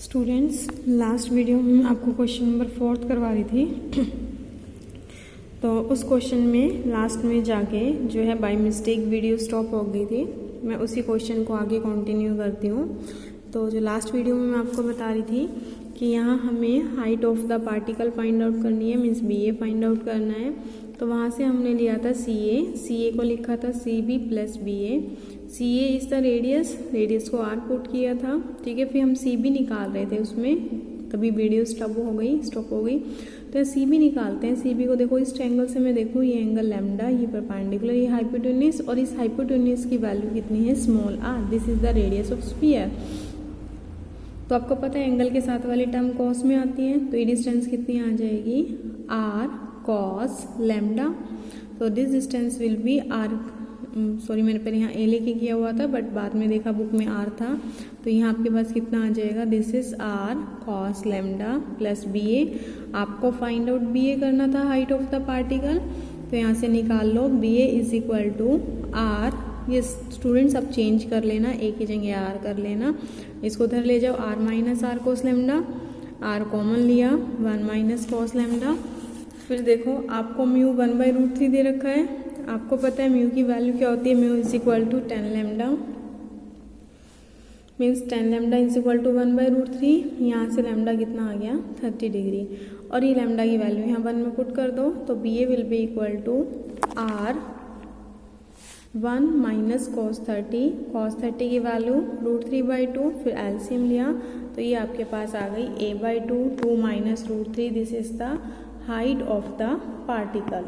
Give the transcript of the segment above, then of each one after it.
Students, last video में मैं आपको क्वेश्चन नंबर 4 करवा रही थी। तो उस क्वेश्चन में लास्ट में जाके जो है बाय मिस्टेक वीडियो स्टॉप हो गई थी। मैं उसी क्वेश्चन को आगे कंटिन्यू करती हूँ। तो जो लास्ट वीडियो में मैं आपको बता रही थी कि यहाँ हमें height of the particle find out करनी है, मीन्स बी ए फाइंड आउट करना है। तो वहाँ से हमने लिया था सी ए को लिखा था C B plus B A. C A is the radius को आर पुट किया था, ठीक है। फिर हम सी बी निकाल रहे थे उसमें, तभी वीडियो स्टॉप हो गई। तो सी बी निकालते हैं। सी बी को देखो इस ट्रायंगल से मैं देखूँ, ये एंगल लैम्डा, ये परपेंडिकुलर, ये हाइपोटेन्यूज, और इस हाइपोटेन्यूज की वैल्यू कितनी है, small R. This is the radius of sphere. तो आपको पता है एंगल के साथ वाली टर्म कॉस में आती है, तो ये डिस्टेंस कितनी आ जाएगी, आर कॉस लैम्डा। तो this distance will be R, sorry मैंने पहले यहाँ ए लेके किया हुआ था, बट बाद में देखा बुक में आर था, तो यहाँ आपके पास कितना आ जाएगा, this is R cos lambda plus B A. आपको फाइंड आउट बी ए करना था, हाइट ऑफ द पार्टिकल। तो यहाँ से निकाल लो B A is equal to R. ये स्टूडेंट्स अब चेंज कर लेना, ए की जगह आर कर लेना, इसको उधर ले जाओ, R minus R cos lambda, R common लिया, 1 माइनस कॉस लैम्डा। फिर देखो आपको म्यू 1/√3 दे रखा है। आपको पता है म्यू की वैल्यू क्या होती है, mu is equal to 10 lambda, means 10 lambda is equal to 1/√3। यहाँ से लैम्डा कितना आ गया, 30 डिग्री, और ये लैम्डा की वैल्यू यहाँ 1 में पुट कर दो, तो B A will be equal to R 1 minus cos 30 की वैल्यू √3/2, फिर एलसीएम लिया, तो ये आपके पास आ गई a/2, 2 minus √3। This is the height of the particle.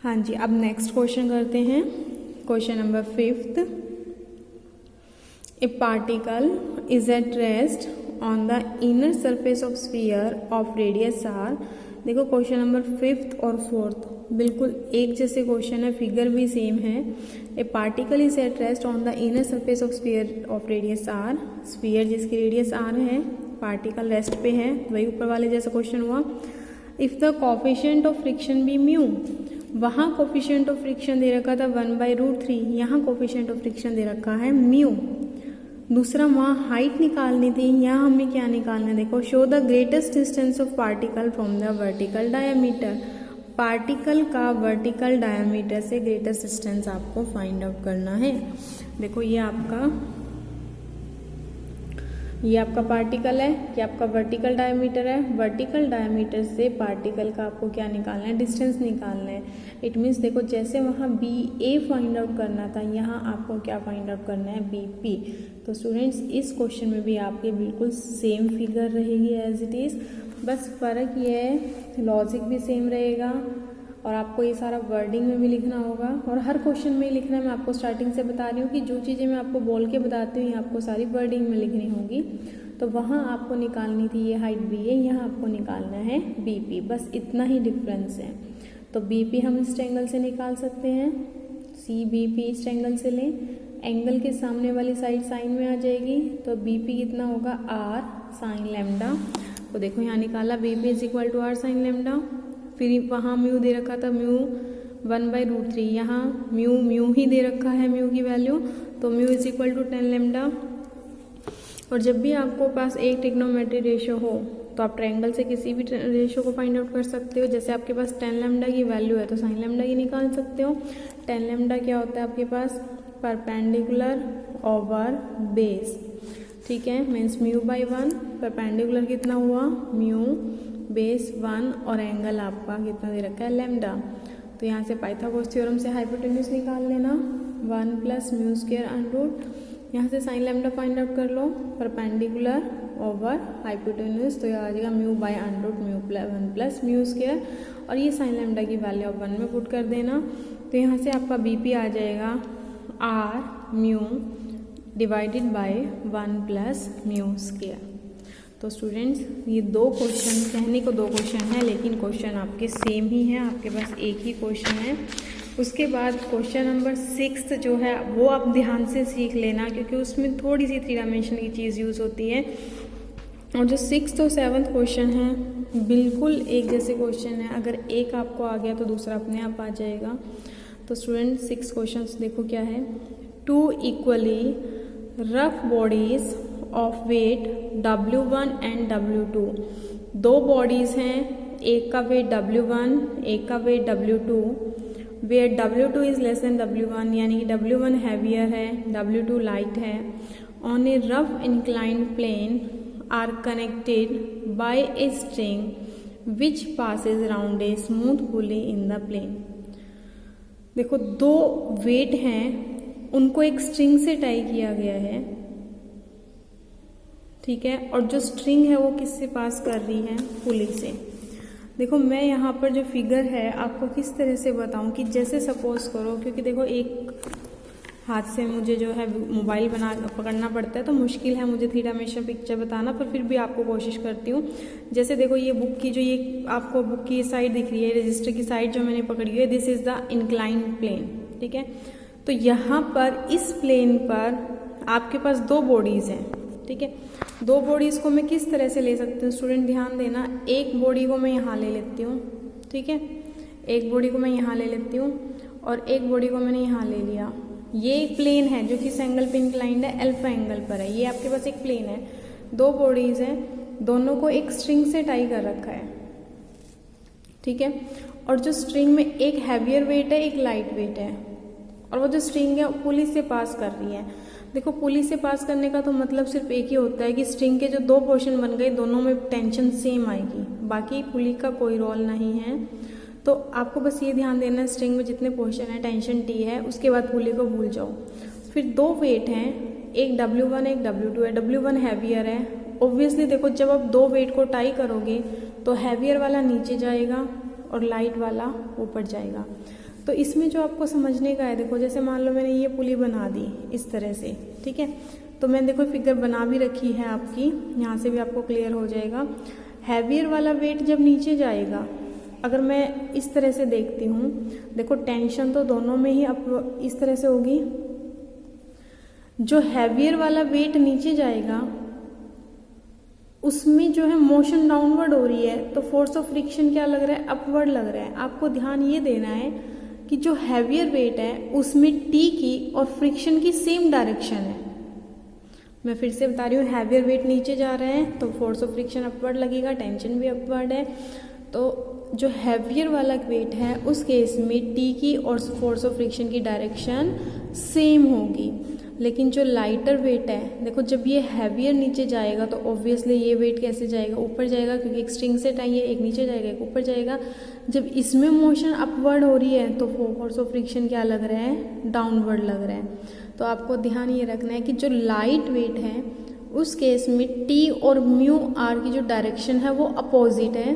हाँ जी, अब नेक्स्ट क्वेश्चन करते हैं, question number 5। A particle is at rest on the inner surface of sphere of radius R. देखो क्वेश्चन नंबर 5 और 4 बिल्कुल एक जैसे क्वेश्चन है, फिगर भी सेम है। A particle is at rest on the inner surface of sphere of radius R. Sphere जिसकी radius R है, पार्टिकल रेस्ट पे है, वही ऊपर वाले जैसा क्वेश्चन हुआ। If the coefficient of friction be mu, वहाँ कोफिशिएंट ऑफ फ्रिक्शन दे रखा था 1/√3, यहाँ कोफिशिएंट ऑफ फ्रिक्शन दे रखा है म्यू। दूसरा वहाँ हाइट निकालनी थी, यहाँ हमें क्या निकालना है, देखो show the greatest distance of particle from the vertical diameter. Particle का वर्टिकल डायमीटर से ग्रेटेस्ट डिस्टेंस आपको फाइंड आउट करना है। देखो ये आपका पार्टिकल है, ये आपका वर्टिकल डायमीटर है। वर्टिकल डायमीटर से पार्टिकल का आपको क्या निकालना है, डिस्टेंस निकालना है। इट मीन्स देखो जैसे वहाँ बी ए फाइंड आउट करना था, यहाँ आपको क्या फाइंड आउट करना है, बी पी। तो स्टूडेंट्स इस क्वेश्चन में भी आपके बिल्कुल सेम फिगर रहेगी एज इट इज़, बस फ़र्क ये है लॉजिक भी सेम रहेगा, और आपको ये सारा वर्डिंग में भी लिखना होगा, और हर क्वेश्चन में ही लिखना है। मैं आपको स्टार्टिंग से बता रही हूँ कि जो चीज़ें मैं आपको बोल के बताती हूँ ये आपको सारी वर्डिंग में लिखनी होगी। तो वहाँ आपको निकालनी थी ये हाइट बी ए, यहाँ आपको निकालना है बी पी, बस इतना ही डिफरेंस है। तो बी पी हम इस ट्रायंगल से निकाल सकते हैं, सी बी पी इस ट्रायंगल से लें, एंगल के सामने वाली साइड साइन में आ जाएगी, तो बी पी कितना होगा, आर साइन लैम्डा। तो देखो यहाँ निकाला B P is equal to R sine lambda. फिर वहाँ म्यू दे रखा था म्यू 1/√3, यहाँ म्यू ही दे रखा है म्यू की वैल्यू, तो mu is equal to 10 lambda. और जब भी आपको पास एक ट्रिग्नोमेट्री रेशियो हो तो आप ट्रायंगल से किसी भी रेशियो को फाइंड आउट कर सकते हो। जैसे आपके पास 10 लैम्डा की वैल्यू है तो साइन लैम्डा की निकाल सकते हो। 10 लैम्डा क्या होता है आपके पास, परपेंडिकुलर ओवर बेस, ठीक है, मीन्स μ/1। परपेंडिकुलर कितना हुआ, म्यू बेस 1, और एंगल आपका कितना दे रखा है, लैम्डा। तो यहाँ से पाइथागोरस थ्योरम से हाइपोटेन्यूज निकाल लेना, 1 + μ²√। यहाँ से साइन लैम्डा फाइंड आउट कर लो, परपेंडिकुलर ओवर हाइपोटेन्यूज, तो यह आ जाएगा μ/√μ 1 + μ², और ये साइन लैम्डा की वैल्यू आप 1 में पुट कर देना। तो यहाँ से आपका बी पी आ जाएगा आर म्यू डिवाइडेड बाय 1 + μ²। तो स्टूडेंट्स ये दो क्वेश्चन, कहने को दो क्वेश्चन है लेकिन क्वेश्चन आपके सेम ही है, आपके पास एक ही क्वेश्चन है। उसके बाद क्वेश्चन नंबर 6 जो है वो आप ध्यान से सीख लेना, क्योंकि उसमें थोड़ी सी 3 डायमेंशन की चीज़ यूज़ होती है। और जो 6th और 7th क्वेश्चन है बिल्कुल एक जैसे क्वेश्चन है, अगर एक आपको आ गया तो दूसरा अपने आप आ जाएगा। तो स्टूडेंट 6 क्वेश्चन देखो क्या है, 2 equally rough bodies of weight W1 and W2, दो बॉडीज हैं, एक का वेट W1, एक का weight W2, where W2 is less than W1, यानी कि W1 हैवियर है, W2 लाइट है, on a rough inclined plane are connected by a string which passes around a smooth pulley in the plane. देखो दो wait हैं, उनको एक string से टाई किया गया है, ठीक है, और जो स्ट्रिंग है वो किससे पास कर रही है, पुली से। देखो मैं यहाँ पर जो फिगर है आपको किस तरह से बताऊँ कि जैसे सपोज करो, क्योंकि देखो एक हाथ से मुझे जो है मोबाइल पकड़ना पड़ता है तो मुश्किल है मुझे 3 डायमेंशनल पिक्चर बताना, पर फिर भी आपको कोशिश करती हूँ। जैसे देखो ये बुक की जो ये आपको बुक की साइड दिख रही है, रजिस्टर की साइड जो मैंने पकड़ी हुई है, this is the incline plane, ठीक है। तो यहाँ पर इस प्लेन पर आपके पास दो बॉडीज हैं, ठीक है। दो बॉडीज को मैं किस तरह से ले सकती हूँ स्टूडेंट, ध्यान देना। एक बॉडी को मैं यहाँ ले लेती हूँ, ठीक है, एक बॉडी को मैं यहाँ ले लेती हूँ और एक बॉडी को मैंने यहाँ ले लिया। ये एक प्लेन है जो किस एंगल पे इंक्लाइंड है, अल्फा एंगल पर है। ये आपके पास एक प्लेन है, दो बॉडीज हैं, दोनों को एक स्ट्रिंग से टाई कर रखा है, ठीक है। और जो स्ट्रिंग में एक हैवियर वेट है, एक लाइट वेट है, और वो जो स्ट्रिंग है पुली से पास कर रही है। देखो पुली से पास करने का तो मतलब सिर्फ एक ही होता है कि स्ट्रिंग के जो दो पोर्शन बन गए दोनों में टेंशन सेम आएगी, बाकी पुली का कोई रोल नहीं है। तो आपको बस ये ध्यान देना है स्ट्रिंग में जितने पोर्शन है टेंशन T है, उसके बाद पुली को भूल जाओ। फिर दो वेट हैं, एक W1 एक W2 है, W1 हैवियर है। ऑब्वियसली देखो जब आप दो वेट को टाई करोगे तो हैवियर वाला नीचे जाएगा और लाइट वाला ऊपर जाएगा। तो इसमें जो आपको समझने का है, देखो जैसे मान लो मैंने ये पुली बना दी इस तरह से, ठीक है, तो मैंने देखो फिगर बना भी रखी है आपकी, यहाँ से भी आपको क्लियर हो जाएगा। हैवियर वाला वेट जब नीचे जाएगा, अगर मैं इस तरह से देखती हूँ, देखो टेंशन तो दोनों में ही अब इस तरह से होगी। जो हैवियर वाला वेट नीचे जाएगा उसमें जो है मोशन डाउनवर्ड हो रही है, तो फोर्स ऑफ फ्रिक्शन क्या लग रहा है, अपवर्ड लग रहा है। आपको ध्यान ये देना है कि जो हैवियर वेट है उसमें T की और फ्रिक्शन की सेम डायरेक्शन है। मैं फिर से बता रही हूँ, हैवियर वेट नीचे जा रहे हैं तो फोर्स ऑफ फ्रिक्शन अपवर्ड लगेगा, टेंशन भी अपवर्ड है। तो जो हैवियर वाला वेट है उस केस में T की और फोर्स ऑफ फ्रिक्शन की डायरेक्शन सेम होगी। लेकिन जो लाइटर वेट है, देखो जब ये हैवियर नीचे जाएगा तो ऑब्वियसली ये वेट कैसे जाएगा, ऊपर जाएगा, क्योंकि एक स्ट्रिंग से टाई है, एक नीचे जाएगा एक ऊपर जाएगा। जब इसमें मोशन अपवर्ड हो रही है तो फोर्स ऑफ फ्रिक्शन क्या लग रहा है, डाउनवर्ड लग रहा है। तो आपको ध्यान ये रखना है कि जो लाइट वेट है उस केस में T और म्यू आर की जो डायरेक्शन है वो अपोजिट है,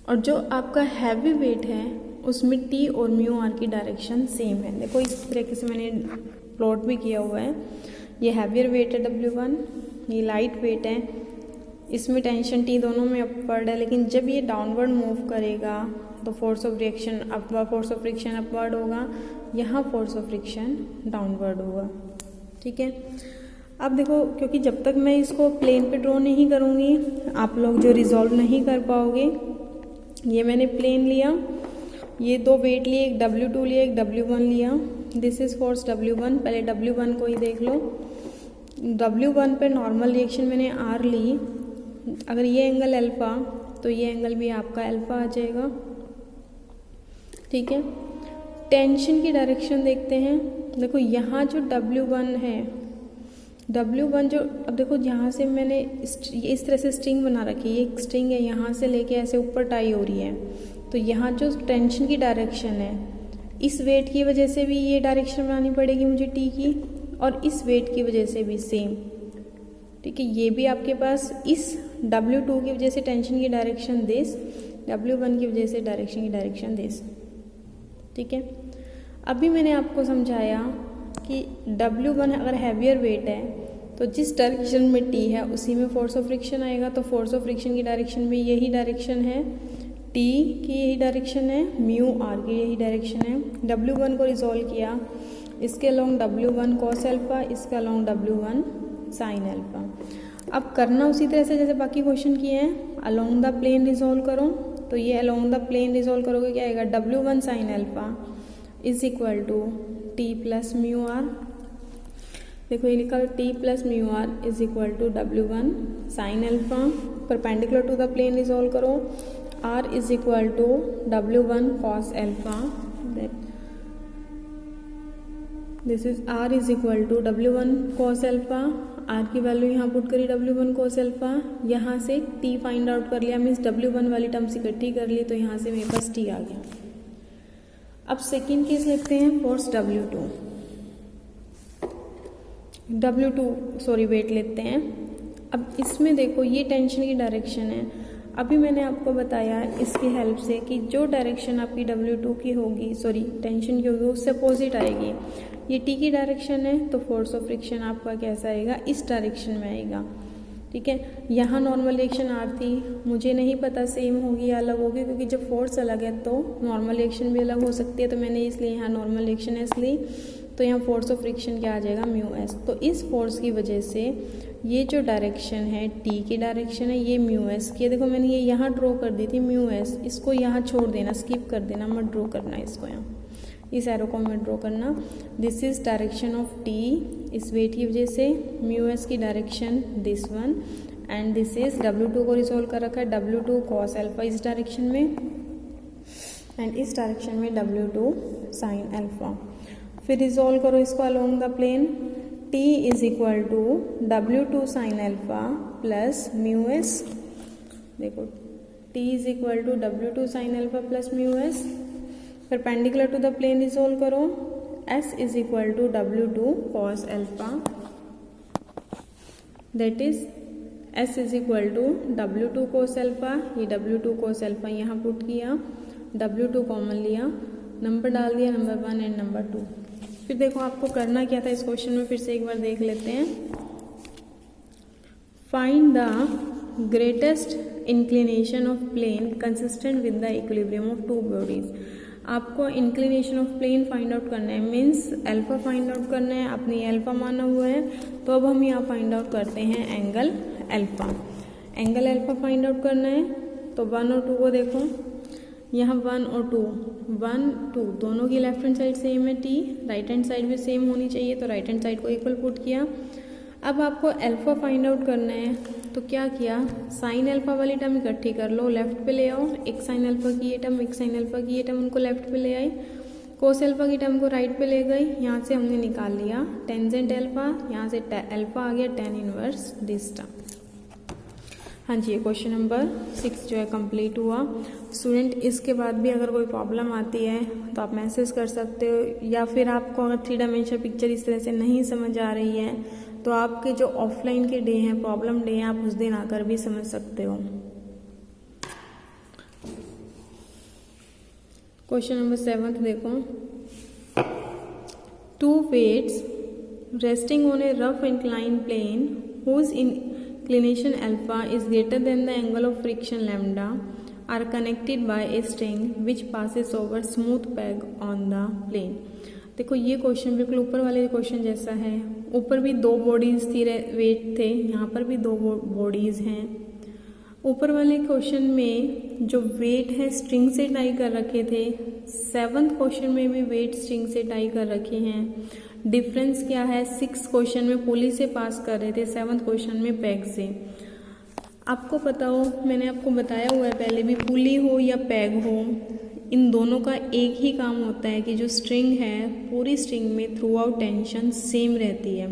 और जो आपका हैवी वेट है उसमें T और म्यू आर की डायरेक्शन सेम है। देखो इस तरीके से मैंने प्लॉट भी किया हुआ है। ये हैवियर वेट है W1, ये लाइट वेट है, इसमें टेंशन T दोनों में अपवर्ड है, लेकिन जब ये डाउनवर्ड मूव करेगा तो force of reaction upward, force of friction upward होगा, यहाँ फोर्स ऑफ फ्रिक्शन डाउनवर्ड होगा, ठीक है। अब देखो क्योंकि जब तक मैं इसको प्लेन पे ड्रॉ नहीं करूँगी आप लोग जो रिजॉल्व नहीं कर पाओगे। ये मैंने प्लेन लिया, ये दो वेट लिए, एक W2 लिया एक W1 लिया, दिस इज फोर्स W1। पहले W1 को ही देख लो, W1 पे नॉर्मल रिएक्शन मैंने R ली, अगर ये एंगल अल्फा तो ये एंगल भी आपका अल्फा आ जाएगा, ठीक है। टेंशन की डायरेक्शन देखते हैं, देखो यहाँ जो W1 है, W1 जो, अब देखो यहाँ से मैंने इस तरह से स्ट्रिंग बना रखी है, एक स्ट्रिंग है यहाँ से लेके ऐसे ऊपर टाई हो रही है, तो यहाँ जो टेंशन की डायरेक्शन है इस वेट की वजह से भी ये डायरेक्शन बनानी पड़ेगी मुझे T की, और इस वेट की वजह से भी सेम, ठीक है। ये भी आपके पास इस W2 की वजह से टेंशन की डायरेक्शन दिस, W1 की वजह से डायरेक्शन की डायरेक्शन दिस, ठीक है। अभी मैंने आपको समझाया कि W1 अगर हैवियर वेट है तो जिस डायरेक्शन में T है उसी में फोर्स ऑफ फ्रिक्शन आएगा, तो फोर्स ऑफ फ्रिक्शन की डायरेक्शन में यही डायरेक्शन है, T की यही डायरेक्शन है, म्यू आर की यही डायरेक्शन है। W1 को रिजॉल्व किया, इसके अलोंग W1 cos अल्फा, इसके अलोंग W1 साइन अल्फा। अब करना उसी तरह से जैसे बाकी क्वेश्चन किए हैं, अलोंग द प्लेन रिजॉल्व करो, तो ये अलोंग द प्लेन रिजॉल्व करोगे क्या आएगा, W1 sine alpha is equal to T plus mu R. देखो ये लिखा T plus mu R is equal to W1 sine alpha, perpendicular to the plane resolve करो, R is equal to W1 cos alpha, this is R is equal to W1 cos alpha, R की value यहाँ put करी W1 cos alpha, यहाँ से T find out कर लिया, means W1 वाली terms इकट्ठी कर ली, तो यहाँ से मेरे पास T आ गया। अब सेकेंड केस लेते हैं, फोर्स W2 वेट लेते हैं। अब इसमें देखो ये टेंशन की डायरेक्शन है, अभी मैंने आपको बताया इसकी हेल्प से कि जो डायरेक्शन आपकी W2 की होगी, टेंशन की होगी, उससे अपोजिट आएगी। ये T की डायरेक्शन है तो फोर्स ऑफ फ्रिक्शन आपका कैसा आएगा, इस डायरेक्शन में आएगा। ठीक है, यहाँ नॉर्मल रिएक्शन R थी, मुझे नहीं पता सेम होगी या अलग होगी, क्योंकि जब फोर्स अलग है तो नॉर्मल रिएक्शन भी अलग हो सकती है, तो मैंने इसलिए यहाँ नॉर्मल रिएक्शन एस ली, तो यहाँ फोर्स ऑफ फ्रिक्शन क्या आ जाएगा, म्यू एस। तो इस फोर्स की वजह से ये जो डायरेक्शन है T की डायरेक्शन है, ये म्यू एस की है। देखो मैंने ये यहाँ ड्रॉ कर दी थी म्यू एस, इसको यहाँ छोड़ देना, स्किप कर देना, मत ड्रॉ करना इसको, यहाँ इस एरो को मत ड्रॉ करना। This is direction of T, इस वेट की वजह से म्यू एस की direction this one, and this is W2 को रिजोल्व कर रखा है, W2 कॉस अल्फा इस डायरेक्शन में, एंड इस डायरेक्शन में W2 साइन अल्फा। फिर रिजोल्व करो इसको along the plane, T is equal to W2 sine alpha plus mu S, देखो T is equal to W2 sine alpha plus mu S, perpendicular to the plane resolve करो, S is equal to W2 cos alpha, that is S is equal to W2 cos alpha, ये W2 cos alpha यहाँ put किया, W2 common लिया, number डाल दिया, number 1 and number 2। फिर देखो आपको करना क्या था इस क्वेश्चन में, फिर से एक बार देख लेते हैं। Find the greatest inclination of plane consistent with the equilibrium of two bodies. आपको inclination of plane find out करना है, मीन्स अल्फा फाइंड आउट करना है, आपने अल्फा माना हुआ है, तो अब हम यहाँ फाइंड आउट करते हैं angle alpha. Angle alpha find out करना है, तो 1 और 2 को देखो, यहाँ 1 और 2, 1 2 दोनों की लेफ्ट हैंड साइड सेम है, T राइट हैंड साइड भी सेम होनी चाहिए, तो राइट हैंड साइड को इक्वल पुट किया। अब आपको अल्फा फाइंड आउट करना है, तो क्या किया, साइन अल्फा वाली टर्म इकट्ठी कर लो, लेफ्ट पे ले आओ, एक साइन अल्फा की ये टर्म, एक साइन अल्फा की ये टर्म, उनको लेफ्ट पे ले आए, कोस अल्फा की टर्म को राइट पे ले गई, यहाँ से हमने निकाल लिया टेंजेंट अल्फा, यहाँ से अल्फा आ गया tan इनवर्स दिस टर्म। हाँ जी, ये क्वेश्चन नंबर 6 जो है कंप्लीट हुआ। स्टूडेंट इसके बाद भी अगर कोई प्रॉब्लम आती है तो आप मैसेज कर सकते हो, या फिर आपको अगर 3 डायमेंशनल पिक्चर इस तरह से नहीं समझ आ रही है तो आपके जो ऑफलाइन के डे हैं, प्रॉब्लम डे हैं, आप उस दिन आकर भी समझ सकते हो। क्वेश्चन नंबर 7 देखो, 2 weights resting on a rough inclined plane whose inclination alpha is greater than the angle of friction lambda are connected by a string which passes over smooth peg on the plane। देखो ये question बिल्कुल ऊपर वाले question जैसा है, ऊपर भी 2 bodies थी, वेट थे, यहाँ पर भी 2 बॉडीज हैं। ऊपर वाले क्वेश्चन में जो वेट है स्ट्रिंग से टाई कर रखे थे, 7th क्वेश्चन में भी वेट स्ट्रिंग से टाई कर रखे हैं। डिफरेंस क्या है, 6th क्वेश्चन में पुली से पास कर रहे थे, 7th क्वेश्चन में पैग से। आपको पता हो, मैंने आपको बताया हुआ है पहले भी, पुली हो या पैग हो, इन दोनों का एक ही काम होता है कि जो स्ट्रिंग है पूरी स्ट्रिंग में थ्रू आउट टेंशन सेम रहती है।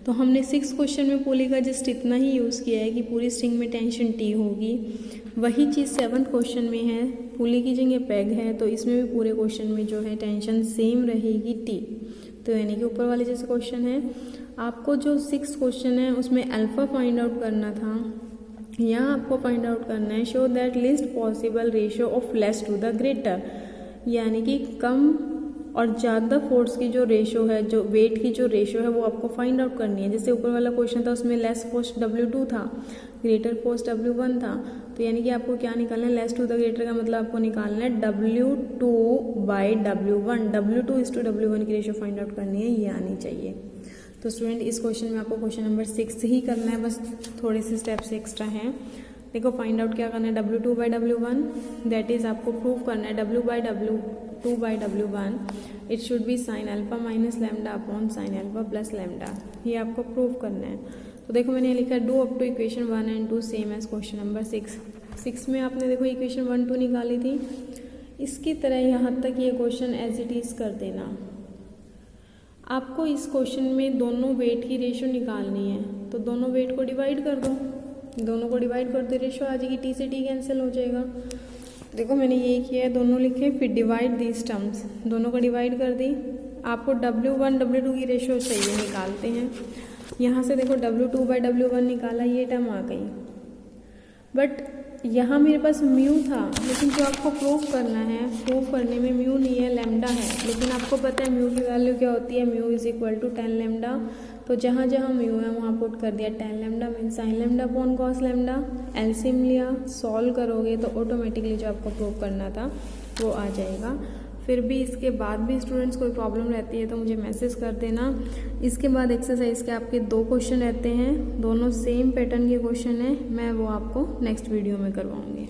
तो हमने 6th क्वेश्चन में पुली का जस्ट इतना ही यूज़ किया है कि पूरी स्ट्रिंग में टेंशन T होगी, वही चीज़ 7th क्वेश्चन में है, पुली की जगह पैग है, तो इसमें भी पूरे क्वेश्चन में जो है टेंशन सेम रहेगी T। तो यानी कि ऊपर वाले जैसे क्वेश्चन है, आपको जो 6th क्वेश्चन है उसमें अल्फा फाइंड आउट करना था, यहाँ आपको फाइंड आउट करना है show that least possible ratio of less to the greater, यानी कि कम और ज़्यादा फोर्स की जो रेशियो है, जो वेट की जो रेशियो है वो आपको फाइंड आउट करनी है। जैसे ऊपर वाला क्वेश्चन था उसमें लेस फोर्स W2 था, ग्रेटर फोर्स W1 था, तो यानी कि आपको क्या निकालना है, लेस टू द ग्रेटर का मतलब आपको निकालना है W2 बाई W1, W2 इस टू W1 की रेशियो फाइंड आउट करनी है, ये आनी चाहिए। तो स्टूडेंट इस क्वेश्चन में आपको क्वेश्चन नंबर 6 ही करना है, बस थोड़े से स्टेप्स एक्स्ट्रा हैं। देखो फाइंड आउट क्या करना है, W2 by W1, that is आपको प्रूव करना है W by W W2/W1 it should be sine alpha minus lambda upon sine alpha plus lambda. ये आपको प्रूव करना है। तो देखो मैंने लिखा है do up to equation 1 and 2 same as question number 6 में आपने देखो इक्वेशन 1 2 निकाली थी, इसकी तरह यहाँ तक ये क्वेश्चन एज इट इज़ कर देना। आपको इस क्वेश्चन में दोनों वेट की रेशो निकालनी है, तो दोनों वेट को डिवाइड कर दो, दोनों को डिवाइड कर दो, रेशो आ जाएगी, टी से टी कैंसिल हो जाएगा। देखो मैंने यही किया है, दोनों लिखे, फिर डिवाइड दीज टर्म्स, दोनों को डिवाइड कर दी। आपको W1 W2 की रेशो चाहिए, निकालते हैं। यहाँ से देखो W2/W1 निकाला, ये टर्म आ गई, बट यहाँ मेरे पास म्यू था, लेकिन जो आपको प्रूव करना है, प्रूव करने में म्यू नहीं है, लैम्डा है। लेकिन आपको पता है म्यू की वैल्यू क्या होती है, mu is equal to 10 lambda. तो जहाँ जहाँ म्यू है वहाँ पुट कर दिया 10 lambda mean sine lambda upon cos lambda. LCM लिया, सॉल्व करोगे तो ऑटोमेटिकली जो आपको प्रूव करना था वो आ जाएगा। फिर भी इसके बाद भी स्टूडेंट्स कोई प्रॉब्लम रहती है तो मुझे मैसेज कर देना। इसके बाद एक्सरसाइज के आपके 2 क्वेश्चन रहते हैं, दोनों सेम पैटर्न के क्वेश्चन हैं, मैं वो आपको नेक्स्ट वीडियो में करवाऊँगी।